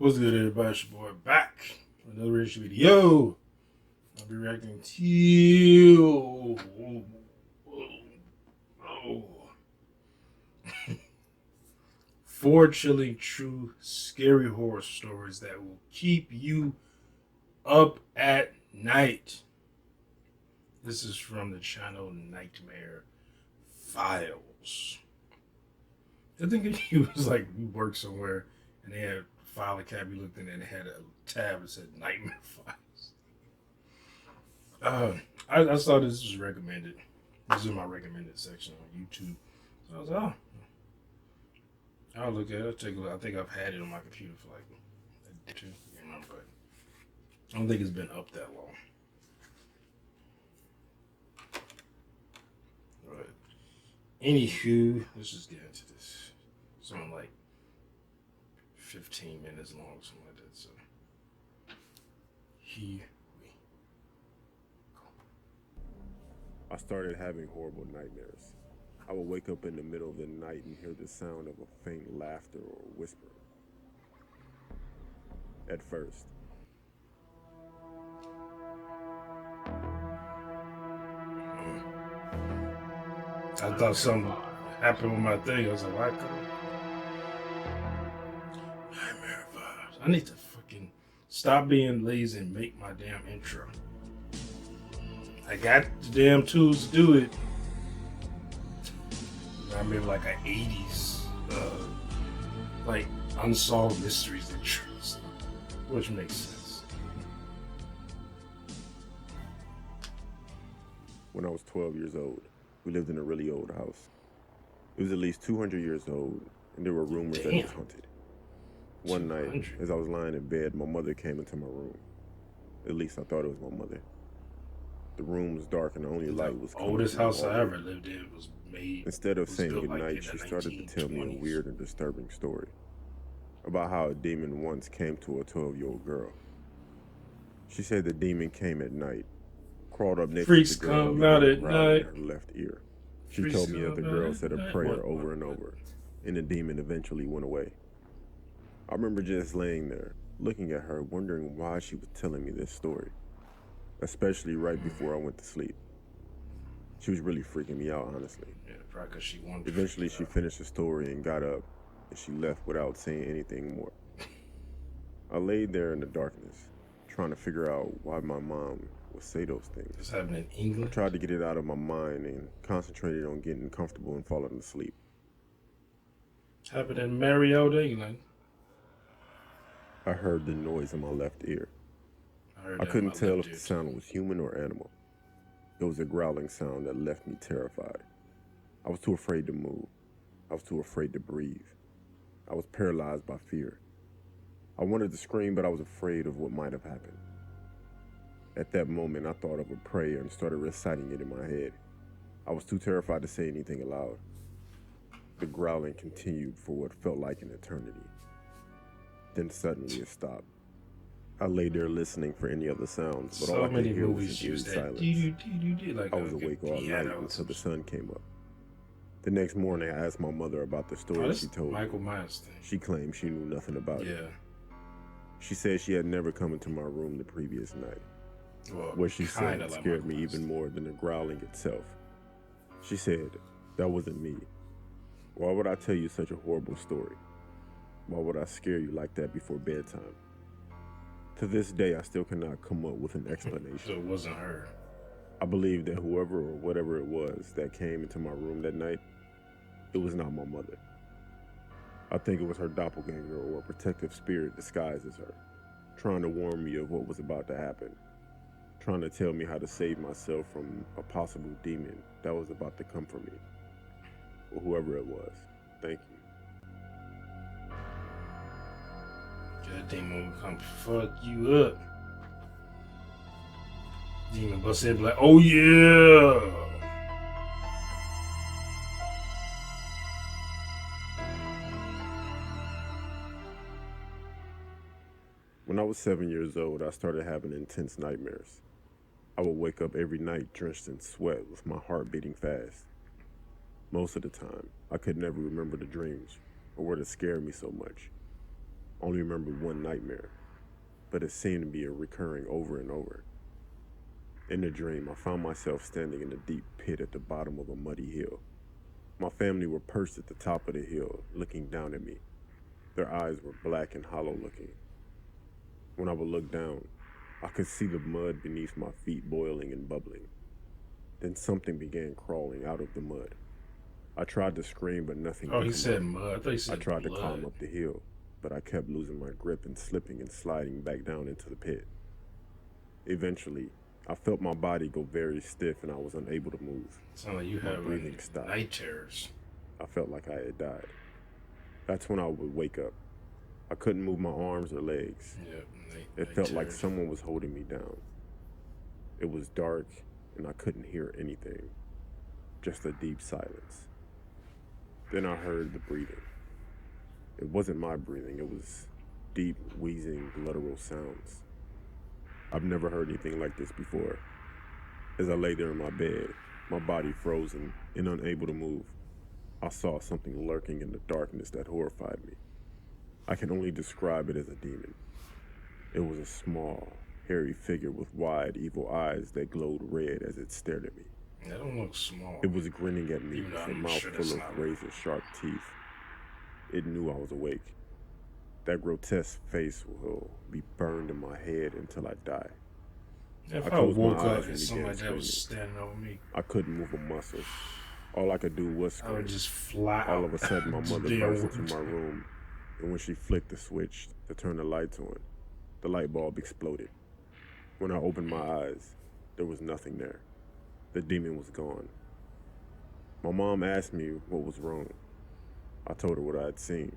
What's good, everybody? It's your boy back for another reaction video. I'll be reacting to 4 chilling, true, scary horror stories that will keep you up at night. This is from the channel Nightmare Files. I think he was like, we worked somewhere and they had file a cabinet, you looked in and it had a tab that said Nightmare Files. I saw this was recommended. This is my recommended section on YouTube. So I was like, I'll look at it. I'll take a look. I think I've had it on my computer for like a day or two, but I don't think it's been up that long. But anywho, let's just get into this. Something like 15 minutes long, something like that. So here we go. I started having horrible nightmares. I would wake up in the middle of the night and hear the sound of a faint laughter or whisper. At first, I thought something happened with my thing. I was like, why? Nightmare vibes. I need to fucking stop being lazy and make my damn intro. I got the damn tools to do it. I remember like an 80s, like unsolved mysteries intros, which makes sense. when I was 12 years old, we lived in a really old house. It was at least 200 years old, and there were rumors that it was haunted. One night, as I was lying in bed, my mother came into my room. At least I thought it was my mother. The room was dark and the only light was coming oldest from the house I hallway. ever lived in was made. Instead of saying built goodnight, like she in the started to tell me a 1920s. weird and disturbing story about how a demon once came to a 12-year-old girl. She said the demon came at night, crawled up next Freaks to the girl, come and out began at growling night. in her left ear. She Freaks told me that the come out girl at said a night. prayer What? over and over, and the demon eventually went away. I remember just laying there, looking at her, wondering why she was telling me this story, especially right before I went to sleep. She was really freaking me out, honestly. Yeah, probably because she wanted. Eventually, she finished the story and got up, and she left without saying anything more. I laid there in the darkness, trying to figure out why my mom would say those things. This happened in I England. tried to get it out of my mind and concentrated on getting comfortable and falling asleep. Happened in Mariold, England. I heard the noise in my left ear. I I couldn't tell if the sound was human or animal. It was a growling sound that left me terrified. I was too afraid to move. I was too afraid to breathe. I was paralyzed by fear. I wanted to scream, but I was afraid of what might have happened. At that moment, I thought of a prayer and started reciting it in my head. I was too terrified to say anything aloud. The growling continued for what felt like an eternity. Then suddenly it stopped. I lay there listening for any other sounds, but all I could hear was an eerie silence. Like I was awake all night until the sun came up. The next morning, I asked my mother about the story she told me. Michael Myers thing. She claimed she knew nothing about it. Yeah. She said she had never come into my room the previous night. Well, What she said like scared Michael me Myers even more than the growling itself. She said, that wasn't me. Why would I tell you such a horrible story? Why would I scare you like that before bedtime? To this day, I still cannot come up with an explanation. So it wasn't her. I believe that whoever or whatever it was that came into my room that night, it was not my mother. I think it was her doppelganger or a protective spirit disguised as her, trying to warn me of what was about to happen, trying to tell me how to save myself from a possible demon that was about to come for me, or whoever it was. Thank you. That demon will come fuck you up. Demon bust in like, oh yeah. When I was 7 years old, I started having intense nightmares. I would wake up every night drenched in sweat with my heart beating fast. Most of the time, I could never remember the dreams or what had scared me so much. only remember one nightmare, but it seemed to be recurring over and over. In the dream, I found myself standing in a deep pit at the bottom of a muddy hill. My family were perched at the top of the hill, looking down at me. Their eyes were black and hollow looking. When I would look down, I could see the mud beneath my feet boiling and bubbling. Then something began crawling out of the mud. I tried to scream, but nothing Oh, would he come said up. mud. I thought he I said tried to blood. climb up the hill, but I kept losing my grip and slipping and sliding back down into the pit. Eventually, I felt my body go very stiff and I was unable to move. Sound like you My have breathing stopped. night terrors. I felt like I had died. That's when I would wake up. I couldn't move my arms or legs. Yep, It night felt like terrors. someone was holding me down. It was dark and I couldn't hear anything. Just a deep silence. Then I heard the breathing. It wasn't my breathing, it was deep, wheezing, guttural sounds. I've never heard anything like this before. As I lay there in my bed, my body frozen and unable to move, I saw something lurking in the darkness that horrified me. I can only describe it as a demon. It was a small, hairy figure with wide, evil eyes that glowed red as it stared at me. That don't look small. It was grinning at me Even though with a I'm mouth sure that's full not of razor-sharp teeth. It knew I was awake. That grotesque face will be burned in my head until I die. If I I closed my woke up eyes and and something began like that was screaming. standing over me, I couldn't move a muscle. All I could do was I would scream. just fly All out. of a sudden, my mother Damn burst wood. into my room, and when she flicked the switch to turn the lights on, the light bulb exploded. When I opened my eyes, there was nothing there. The demon was gone. My mom asked me what was wrong. I told her what I had seen.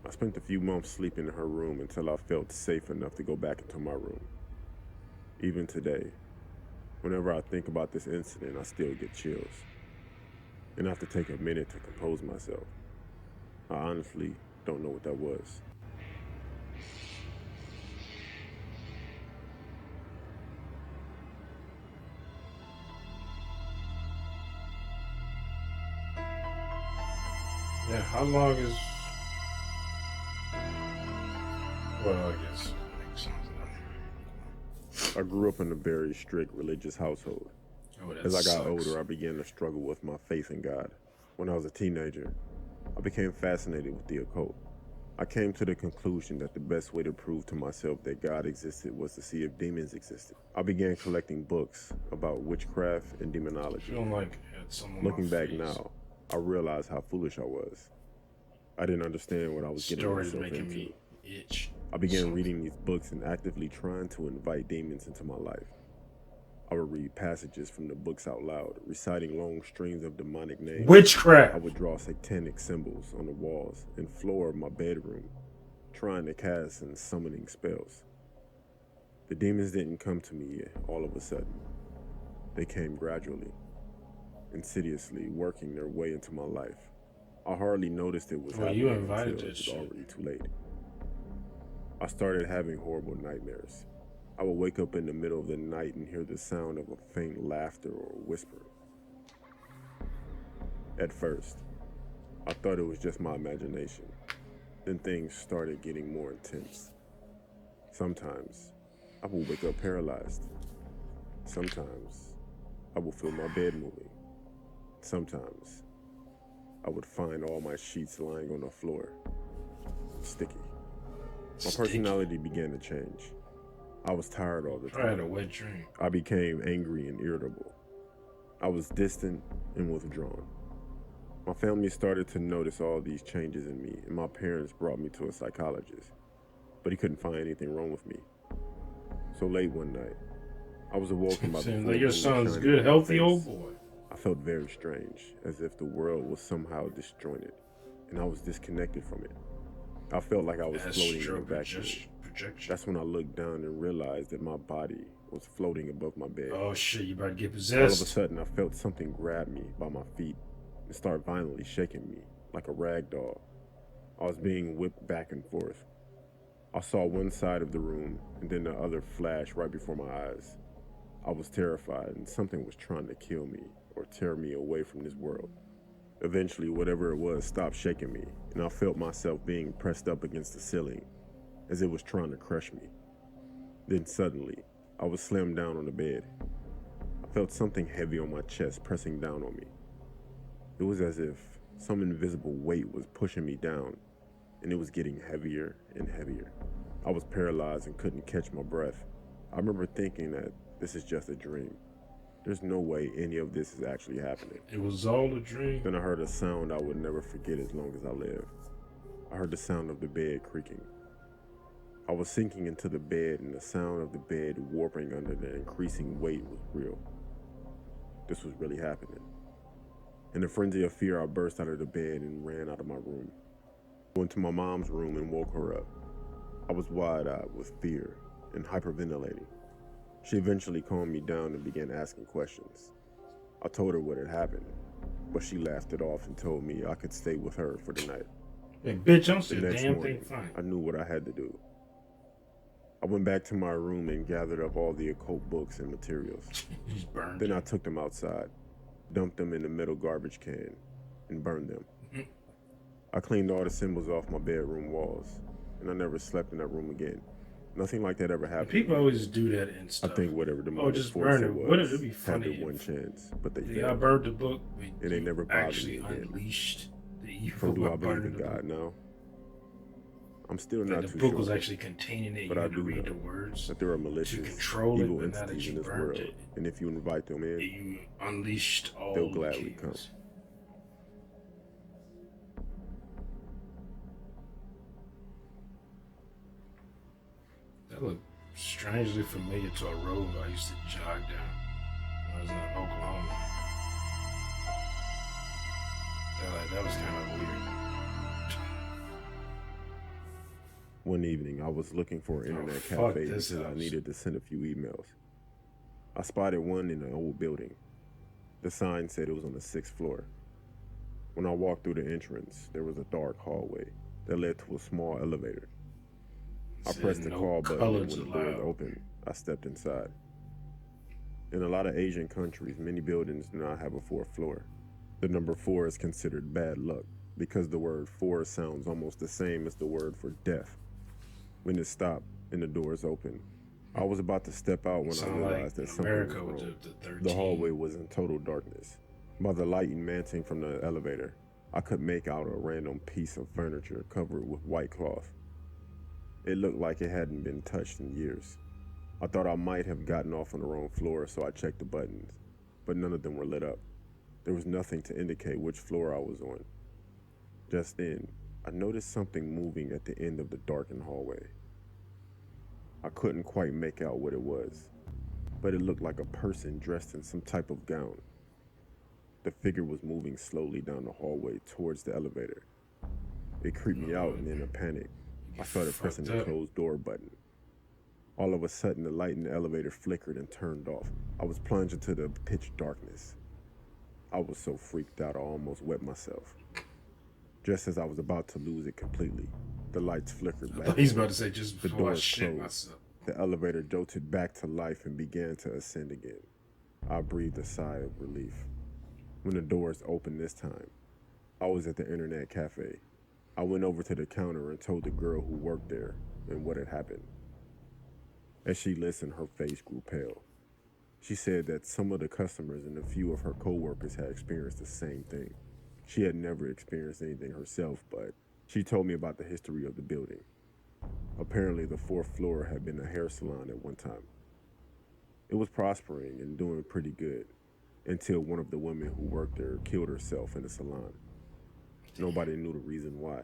I spent a few months sleeping in her room until I felt safe enough to go back into my room. Even today, whenever I think about this incident, I still get chills. And I have to take a minute to compose myself. I honestly don't know what that was. Yeah, how long is? Well, I guess it makes sense. I grew up in a very strict religious household. Oh, that As I got sucks. older, I began to struggle with my faith in God. When I was a teenager, I became fascinated with the occult. I came to the conclusion that the best way to prove to myself that God existed was to see if demons existed. I began collecting books about witchcraft and demonology. Feeling like I had some on Looking my back face. now, I realized how foolish I was. I didn't understand what I was getting Stories myself making into. me itch. I began reading these books and actively trying to invite demons into my life. I would read passages from the books out loud, reciting long strings of demonic names. I Witchcraft. would draw satanic symbols on the walls and floor of my bedroom, trying to cast and summoning spells. The demons didn't come to me all of a sudden. They came gradually, insidiously working their way into my life. I hardly noticed it was Well, you happening invited until it this was shit. already too late. I started having horrible nightmares. I would wake up in the middle of the night and hear the sound of a faint laughter or whispering. At first, I thought it was just my imagination. Then things started getting more intense. Sometimes, I would wake up paralyzed. Sometimes, I would feel my bed moving. Sometimes, I would find all my sheets lying on the floor, sticky. My personality began to change. I was tired all the I had a time. wet dream. I became angry and irritable. I was distant and withdrawn. My family started to notice all these changes in me, and my parents brought me to a psychologist, but he couldn't find anything wrong with me. So late one night, I was awoken by the Seems full like your moon son's shining good, on my healthy face. old boy. I felt very strange, as if the world was somehow disjointed, and I was disconnected from it. I felt like I was floating in a vacuum. Projection. That's when I looked down and realized that my body was floating above my bed. Oh shit, you about to get All of a possessed. sudden, I felt something grab me by my feet and start violently shaking me like a rag doll. I was being whipped back and forth. I saw one side of the room and then the other flash right before my eyes. I was terrified and something was trying to kill me or tear me away from this world. Eventually, whatever it was stopped shaking me, and I felt myself being pressed up against the ceiling as it was trying to crush me. Then suddenly, I was slammed down on the bed. I felt something heavy on my chest pressing down on me. It was as if some invisible weight was pushing me down, and it was getting heavier and heavier. I was paralyzed and couldn't catch my breath. I remember thinking that this is just a dream. There's no way any of this is actually happening. It was all a dream. Then I heard a sound I would never forget as long as I live. I heard the sound of the bed creaking. I was sinking into the bed, and the sound of the bed warping under the increasing weight was real. This was really happening. In a frenzy of fear, I burst out of the bed and ran out of my room. I went to my mom's room and woke her up. I was wide-eyed with fear and hyperventilating. She eventually calmed me down and began asking questions. I told her what had happened, but she laughed it off and told me I could stay with her for the night. Hey, bitch, I'm The saying next damn morning, thing fine. I knew what I had to do. I went back to my room and gathered up all the occult books and materials. Just burned Then it. I took them outside, dumped them in the metal garbage can, and burned them. I cleaned all the symbols off my bedroom walls, and I never slept in that room again. Nothing like that ever happened. People always do that and I stuff. think whatever the Oh, mother's just force burn it it. was Wouldn't it be had funny their one if chance, but they I failed. burned the book, And they never bothered actually me again. unleashed the So evil do I by believe burning in the God book. now? I'm still Like not the too book sure. was actually containing it. But You I had to do read know the words that there are to malicious, control it, evil but now that entities in you this burned world, it, and if you invite them in, you unleashed all they'll the gladly come. kings. That looked strangely familiar to a road I used to jog down when I was in Oklahoma. That was kind of weird. One evening, I was looking for an internet fuck cafe this because I house. needed to send a few emails. I spotted one in an old building. The sign said it was on the 6th floor. When I walked through the entrance, there was a dark hallway that led to a small elevator. I Said pressed the no call button, and colors when the doors allowed. opened, I stepped inside. In a lot of Asian countries, many buildings do not have a 4th floor. The number 4 is considered bad luck because the word 4 sounds almost the same as the word for death. When it stopped and the doors opened, I was about to step out when I Sound realized like that in something America was with wrong. the 13. The hallway was in total darkness. By the light emanting from the elevator, I could make out a random piece of furniture covered with white cloth. It looked like it hadn't been touched in years. I thought I might have gotten off on the wrong floor, so I checked the buttons, but none of them were lit up. There was nothing to indicate which floor I was on. Just then, I noticed something moving at the end of the darkened hallway. I couldn't quite make out what it was, but it looked like a person dressed in some type of gown. The figure was moving slowly down the hallway towards the elevator. It creeped me out, and in a panic, I started pressing the closed door button. All of a sudden, the light in the elevator flickered and turned off. I was plunged into the pitch darkness. I was so freaked out I almost wet myself. Just as I was about to lose it completely, the lights flickered I back. thought he's about to say just The before I doors shit closed. myself. The elevator jolted back to life and began to ascend again. I breathed a sigh of relief. When the doors opened this time, I was at the internet cafe. I went over to the counter and told the girl who worked there and what had happened. As she listened, her face grew pale. She said that some of the customers and a few of her co-workers had experienced the same thing. She had never experienced anything herself, but she told me about the history of the building. Apparently, the 4th floor had been a hair salon at one time. It was prospering and doing pretty good until one of the women who worked there killed herself in the salon. Nobody knew the reason why.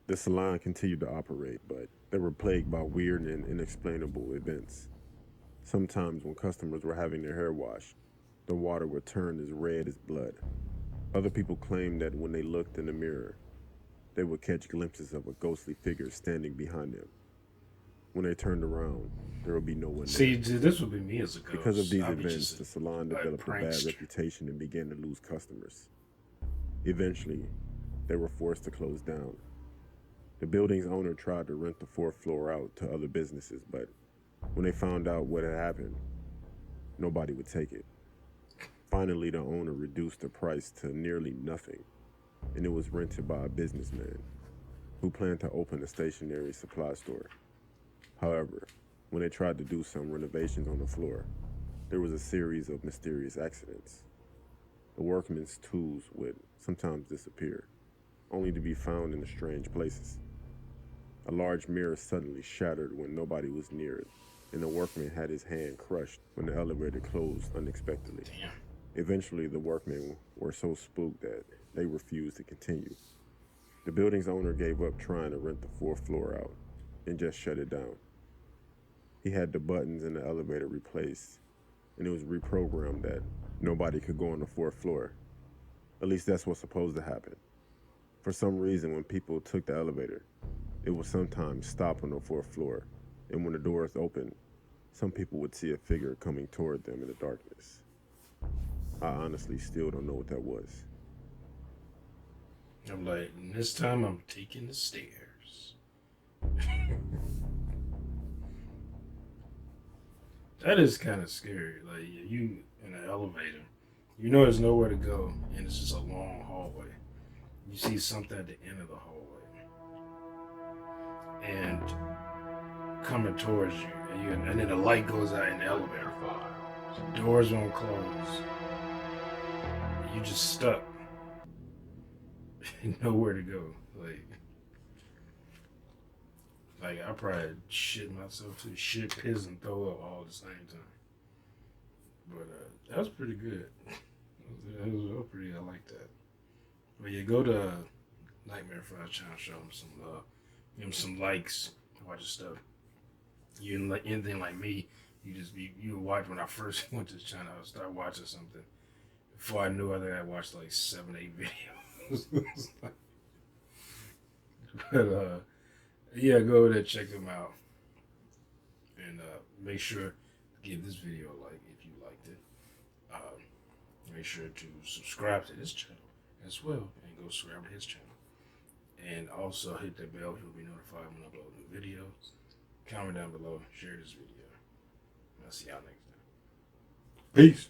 The salon continued to operate, but they were plagued by weird and inexplainable events. Sometimes when customers were having their hair washed, the water would turn as red as blood. Other people claimed that when they looked in the mirror, they would catch glimpses of a ghostly figure standing behind them. When they turned around, there would be no one there. See, this would be me as a ghost. Because of these I'd be events, just the salon developed a bad prankster. reputation and began to lose customers. Eventually, they were forced to close down. The building's owner tried to rent the 4th floor out to other businesses, but when they found out what had happened, nobody would take it. Finally, the owner reduced the price to nearly nothing, and it was rented by a businessman who planned to open a stationery supply store. However, when they tried to do some renovations on the floor, there was a series of mysterious accidents. The workmen's tools would sometimes disappear, only to be found in strange places. A large mirror suddenly shattered when nobody was near it, and the workman had his hand crushed when the elevator closed unexpectedly. Damn. Eventually, the workmen were so spooked that they refused to continue. The building's owner gave up trying to rent the fourth floor out and just shut it down. He had the buttons in the elevator replaced, and it was reprogrammed that nobody could go on the fourth floor. At least that's what's supposed to happen. For some reason, when people took the elevator, it would sometimes stop on the fourth floor, and when the doors opened, some people would see a figure coming toward them in the darkness. I honestly still don't know what that was. I'm like, this time I'm taking the stairs. That is kind of scary. Like, you in an elevator, you know there's nowhere to go, and it's just a long hallway. You see something at the end of the hallway, and coming towards you, and then the light goes out in the elevator. The doors won't close. You just stuck. Nowhere to go. Like I probably shit myself to shit, piss, and throw up all at the same time. But that was pretty good. That was pretty. I like that. But yeah, go to Nightmare Fries channel, show him some love, give him some likes, watch his stuff. You didn't like anything like me. You watch when I first went to this channel. I started watching something. Before I knew, I think I watched like 7-8 videos. But yeah, go over there, check them out, and make sure to give this video a like if you liked it. Make sure to subscribe to this channel as well, and go subscribe to his channel. And also hit that bell, you'll be notified when I upload new videos. Comment down below, share this video. I'll see y'all next time. Peace.